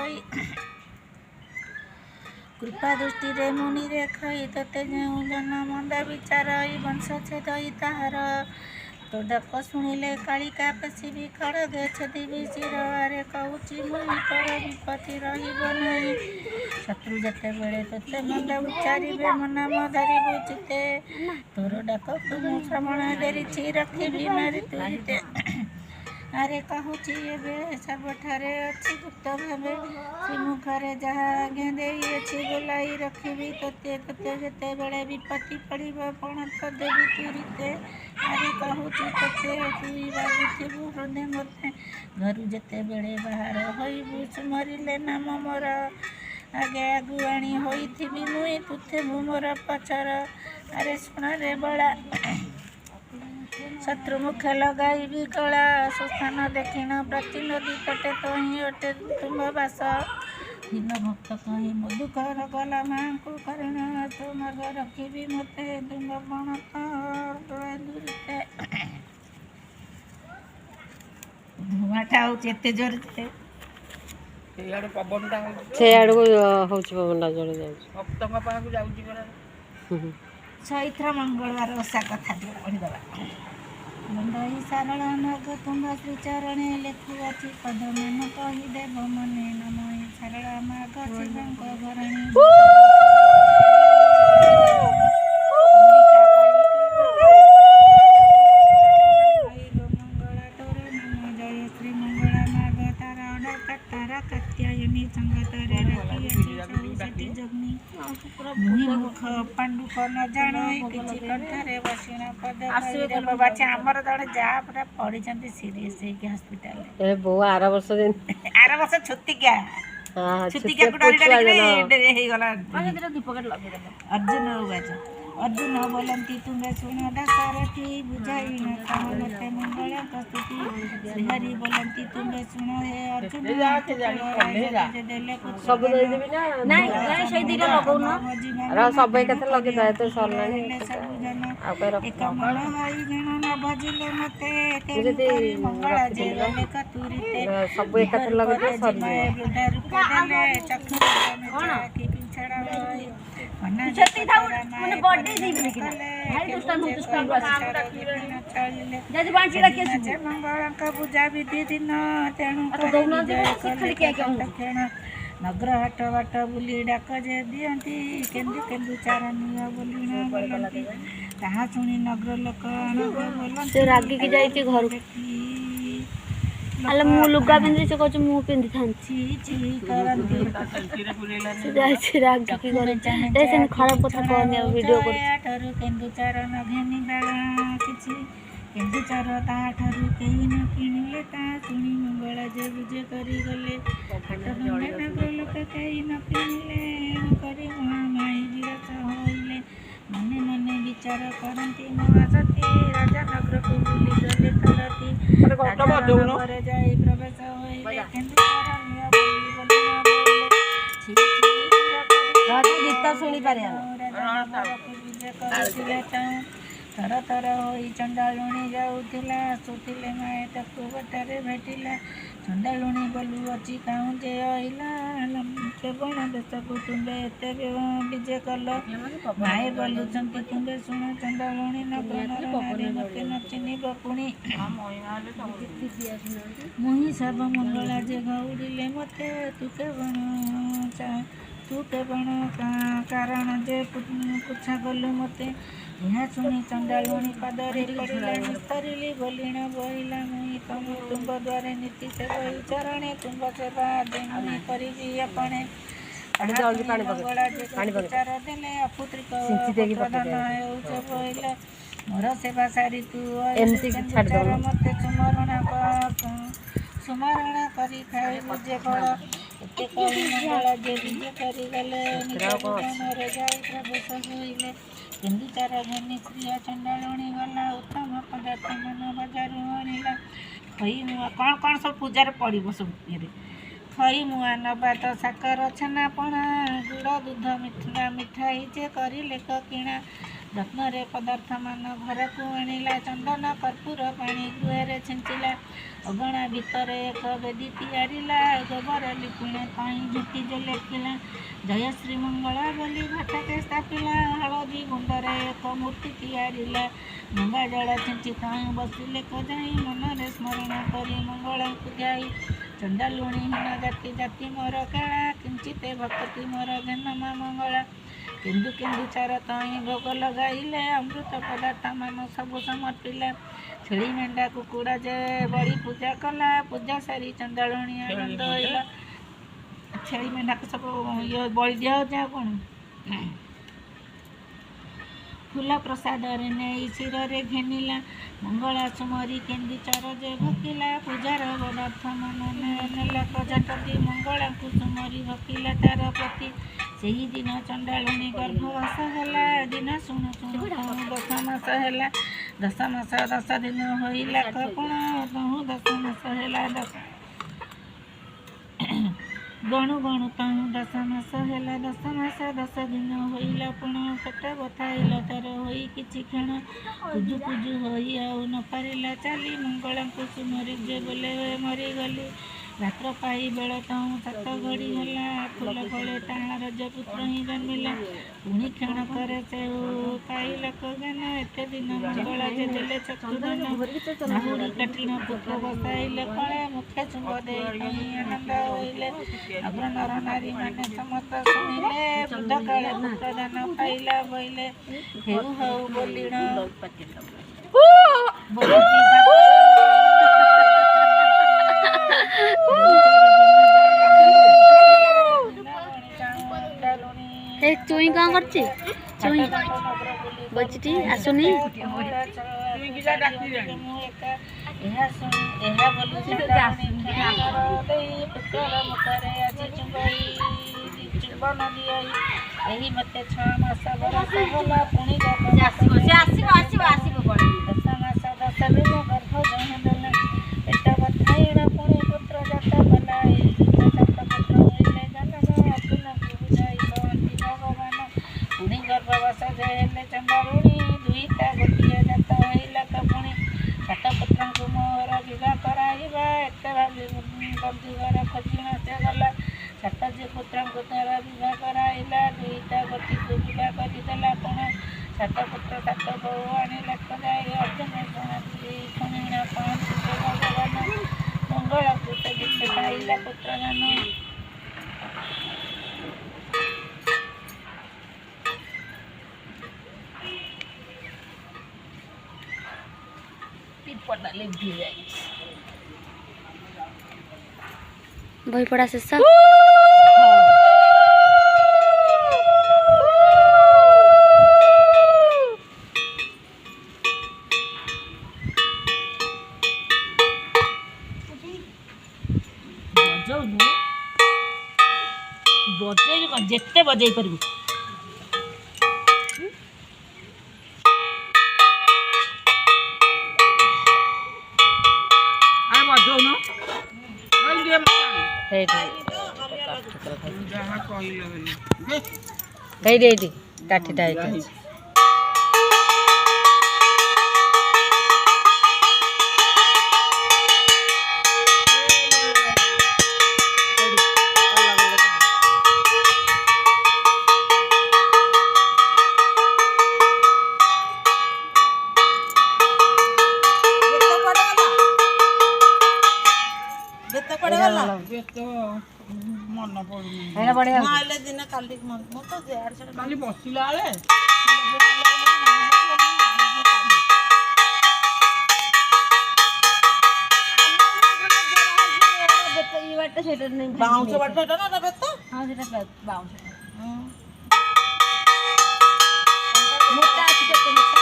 होई कृपा दृष्टि रे मुनि रे खई तते जेउ जन मंदा विचार वंश छेद ताहार तो डाक शुणिले कालिका पशिबी खड़गे छेदी शिर आरे कहूची मुनि तोर विपत्ति रहिब नहीं शत्रु जेते बेले तते मंद उच्चारिबे मनाम धरिबु चिते तोर डाक मु श्रवण देरिछि रखिबि मारि तुरिते आरे कहूची एबे सबठारे अच्छी गुप्त भावे श्रीमुखरे जहा आज्ञा देइछि बोलाई रखिबि तते तते जेते बेले विपत्ति पड़िब पण तो देवी तुरिते आरे कहूची तते तुई बाबुथिबु हृदय मते घरु जेते बेले बाहर होइबु सुमरिले नाम मोर आगे आगुआणी होइथिबि मुई तुथेबु मोर पचर आरे सुण रे बड़ा शत्रु मुखे लगाइबी कला सुस्थान देखिण प्रति नदी तटे तही अटे तुम बास दीन भक्त कही मधुकर गला माँ को करण तुम रखिबी मते तुम बण दूरते धुआटा होचे एते जोर से याडो पवनटा से याडो होची पवनटा जोर जाउची भक्तଙ୍କ पाखु जाउची परा चैत्र मंगलवार ओषा कथा पढ़ी दबा बंदई सारल नग तुम श्रीचरणे लेखुअछि पद मन कही देव मने नमय सारल माग शिवंक भरणी मंगला तोर नम जय श्री मंगला माग तारा तारा कात्यायनी संगतरे रखियछि जगनी मुहि मुख पांडुक न जानो किछि कंठरे बसिन पद आसुए बाबा हमर जड़े जा पूरा पड़ी चंती सीरियस है कि हॉस्पिटल ए बो आर वर्ष छुट्टी क्या हां छुट्टी क्या डरी डरी हे गला दीपक लगे अर्जुन बाज अर्जुन बोलती तुम्हें सुन दशरथी बुझाई न मते मंगल प्रस्तुति श्रीहरि बोलती तुम्हें सुन हे अर्जुन सब दे देबी ना नहीं गणे सही दिरा लगाउ न रा सब एकते लगे जाय तो सरलानी सब जन आ पे रख एक मन हई जन न भजिले मते तेरी मंगल जे ले कतुरीते सब एकते लगे तो सरलानी वृद्ध रूप देले चक्षु में की पिछड़ा होई छत्ती था माने बॉडी दी कि भाई दुष्टन जदी बांची रखे से मंगल का पूजा विधि दिन तेणु खाली क्या नगर हाट बाट बुली डाक जे दियंती केंदु केंदु चारनिया बोली ना बोलंती ताहा सुनी नगर लोक बोलंती से रागी की जाई के घर अल मु लुगा पिंदी से कहछ मु पिंदी थांची ची करंती से जाय छी राग की करे ऐसे खराब कथा कहने वीडियो कर आठरु केंदु चारण घेनी बेला किछि केंदु चार ता आठरु केही न किनिले ता सुनी मंगला जे बुझे करी गले हाट गंगे नगर लोक केही न किनिले करी माई विरत होइले मने मने विचार करंती नवासती राजा नगर को बुली गले तलती पर जाई प्रवेश होइले केंदु चारण बोली बोली राजा गीत सुनी पारे थर थर होई चंडालुणी जाऊथिला आसुथिले माए ताकू बटारे भेटिला चंडालुणी बोलू अछि काहू जे आइला श्रवण देशकू तुम्बे एते विजय कल माए बोलुचंती तुम्बे सुन चंडालुणी नगर मते न चिन्हिब पुणी मुहि सब मंगला जे गौड़िले मते तू केवण कारण जे पुछा गलु मते यह सुनी चंडालुणी पदरे पड़िला निस्तरिली बोलिण बोइला मुई तुम तुम्ब द्वारे नीति से गई चरणे तुम्ब सेवा देमुनि करिबी अपने मंगला जे विचार देले अपुत्रिक प्रधान हेउछ बोइला मोर सेवा सारी तू विचार मते सुमरण करी खाई बुझे फल एते कही मंगला जे विजय करी गले निज जाई प्रवेश होइले केंदु चार घनी श्रिया चंडालुणी गला उत्तम पदार्थ मन बजार आनिला खई मुआ कौन कौन सब पूजार पड़ो सब ये खई मुआ नबा तो साकर छेना पणा गुड़ दूध मिठा मिठाई जे करिले किणा ଯତ୍ନରେ ପଦାର୍ଥ ମାନ ଘରକୁ ଆଣିଲା। ଚନ୍ଦନ କର୍ପୂର ପାଣି ଗୃହରେ ଛିଞ୍ଚିଲା। ଅଗଣା ଭିତରେ ଏକ ବେଦୀ ତିଆରିଲା। ଗୋବର ଲିପିଣା ତାହିଁ ଝୁଟି ଲେଖିଲା। ଜୟ ଶ୍ରୀ ମଙ୍ଗଳା ବୋଲି ଘଟକେ ସ୍ଥାପିଲା। ହଳଦୀ ଗୁଣ୍ଡରେ ଏକ ମୂର୍ତ୍ତି ତିଆରିଲା। ଗଙ୍ଗା ଜଳ ଛିଞ୍ଚି ତାହିଁ ବସିଲେ କଯାଇ। ମନରେ ସ୍ମରଣ କରି ମଙ୍ଗଳାଙ୍କୁ ଧ୍ୟାଇ। ଚଣ୍ଡାଲୁଣି ହୀନ ଜାତି ଜାତି ମୋର କେଳା। କିଞ୍ଚିତେ ଭକ୍ତି ମୋର ଧ୍ୟାନ ମା ମଙ୍ଗଳା। କେନ୍ଦୁ କେନ୍ଦୁ ଚାର ତାହିଁ ଭୋଗ ଲଗାଇଲେ। ଅମୃତ ପଦାର୍ଥ ମାନ ସବୁ ସମର୍ପିଲା। ଛେଳି ମେଣ୍ଢା କୁକୁଡ଼ା ଯେ ବଳି ପୂଜା କଲା। ପୂଜା ସାରି ଚଣ୍ଡାଳୁଣି ଆନନ୍ଦ ହେଲା। ଛେଳି ମେଣ୍ଢାକୁ ସବୁ ବଳି ଦିଆହେଉଛି। ଆଉ କ'ଣ ଫୁଲ ପ୍ରସାଦରେ ନେଇ ଶିରରେ ଘେନିଲା। ମଙ୍ଗଳା ସୁମରି କେନ୍ଦୁ ଚାର ଯେ ଭୋକିଲା। ପୂଜାର ପଦାର୍ଥ ମାନ ନେଲା ପ୍ରଜାପତି। ମଙ୍ଗଳାଙ୍କୁ ସୁମରି ଭୋକିଲା ତାର ପ୍ରତି। ସେହିଦିନ ଚଣ୍ଡାଳୁଣି ଗର୍ଭବାସ ହେଲା। ଦିନ ଶୁଣୁ ଶୁଣୁ ତହୁଁ 10 ମାସ ହେଲା। 10 ମାସ 10 ଦିନ ହୋଇଲା କପଣ। ତହୁଁ 10 ମାସ ହେଲା। ଗଣୁ ଗଣୁ ତହୁଁ 10 ମାସ ହେଲା। 10 ମାସ 10 ଦିନ ହୋଇଲା ପଣ। ପେଟ ବଥାଇଲା ତାର ହୋଇ କିଛି କ୍ଷଣ। ପୂଜୁ ପୂଜୁ ହୋଇ ଆଉ ନ ପାରିଲା ଚାଲି। ମଙ୍ଗଳାଙ୍କୁ ସୁମରି ଯେ ବୋଲେ ମରିଗଲି। ରାତ୍ର ପାଇ ବେଳ ତହୁଁ 7 ଘଡ଼ି ହେଲା। ଫୁଲ ଫଳେ ତାହା ରଜପୁତ୍ର ହିଁ ଜନ୍ମିଲା। ପୁଣି କ୍ଷଣକରେ ସେ ପାଇଲ ଜ୍ଞାନ। ଏତେ ଦିନ ମଙ୍ଗଳା ଯେ ଦେଲେ ଚକ୍ଷୁଦାନ। ନାହୁରୀ କାଠିଣ ପୁତ୍ର ବସାଇଲେ କଳେ। ମୁଖେ ଚୁମ୍ବ ଦେଇ ତହିଁ ଆନନ୍ଦ ହୋଇଲେ। ଅଗ୍ର ନର ନାରୀ ମାନେ ସମସ୍ତ ଶୁଣିଲେ। ବୃଦ୍ଧ କାଳେ ପୁତ୍ର ଦାନ ପାଇଲା ବୋଇଲେ। ହେଉ ହଉ ବୋଲିଣ ଚୁଇଁ କ'ଣ କରୁଛି? ଚୁଇଁ ବସିଛି ଆସୁନି। ଏହା ବୋଲି ପୁତ୍ରର ମୁଖରେ ଆଜି ଚୁମ୍ବନ ଦିଆଇ। ଏହି ମତେ 6 ମାସ ବରଷ ହେଲା। ପୁଣି 10 ମାସ 10 ଦିନ ଗର୍ଭ ଜନ୍ମ ଦେଲା। ପେଟ ବଥାଇଣ ପୁଣି ପୁତ୍ର ଜାତ କଲା। ଏହି ସାତ ପୁତ୍ର ହୋଇଲେ ଜନ୍ମ। ଅର୍ଜୁନକୁ ବୁଝାଇ କହନ୍ତି ଭଗବାନ। ପୁଣି ଗର୍ଭବାସ ଯେ ହେଲେ ଚଣ୍ଡାଳୁଣି। ଦୁଇଟା ଗୋଟିଏ ଜାତ ହୋଇଲା ପୁଣି। 7 ପୁତ୍ରଙ୍କୁ ମୋର ବିବାହ କରାଇବା। ଏତେ ଭାବି ବନ୍ଧୁଘର ଖୋଜିଣ ସେ ଗଲା। 7 ଯେ ପୁତ୍ରଙ୍କୁ ତାର ବିବାହ କରାଇଲା। 2ଟା ଗୋଟିକୁ ବିବାହ କରିଦେଲା ପୁଣି। 7 ପୁତ୍ର 7 ବୋହୂ ଆଣିଲେ ଖୋଜାଇ। ଅର୍ଜୁନ ଶୁଣିଣ କହନ୍ତି ସେ ଭଗବାନ। ମଙ୍ଗଳାକୁ ସେ ଯେତେ ପାଇଲା ପୁତ୍ର ଜନ୍ମ। ବହି ପଢ଼ା ଶେଷ। ବଜେଇବୁ ଯେତେ ବଜେଇ ପାରିବୁ। ହେଇଠି କାଠିଟା ହେଇଛି। ମନ ପଡୁନି ଦିନ କାଲି ମୁଁ ତ କାଲି ବସିଲା ବେଳେ ବାଉଁଶ ବାଟ ନା ବେତ? ହଁ ସେଟା ବାଉଁଶ। ମୋଟା ଅଛି କେତେ ମୋଟା?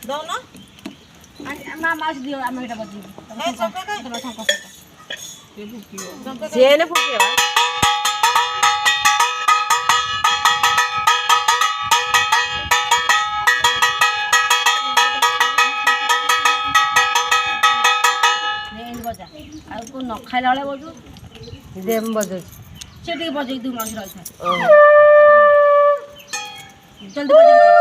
ଦଉନ ମା ମାଉସୀ ଦିଅ ଆମେ ଏଇଟା ବଜେଇବୁ ଏ ଚମ୍ପା କାଇଁ ତମ ଶଙ୍ଖ ସହିତ ସିଏ ଏନେ ଫୁକେଇବା ଏମିତି ବଜା ଆଉ ତୁ ନ ଖାଇଲା ବେଳେ ବଜୁ ଦେ ମୁଁ ବଜଉଛି ସେ ଟିକେ ବଜେଇ ତୁ ମାଉସୀ ରହିଥା ଓହୋ ଜଲ୍ଦି ବଜେଇ ଦେ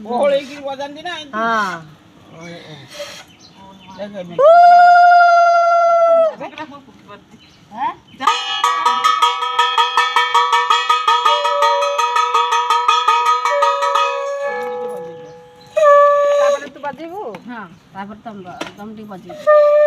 ଓହଳେଇକି ବଜାନ୍ତି ନା ଏମିତି। ହଁ ଦେଖ ଏମିତି। ତାପରେ ତୁ ବଜେଇବୁ ହଁ ତାପରେ ତମ ଟିକେ ବଜେଇ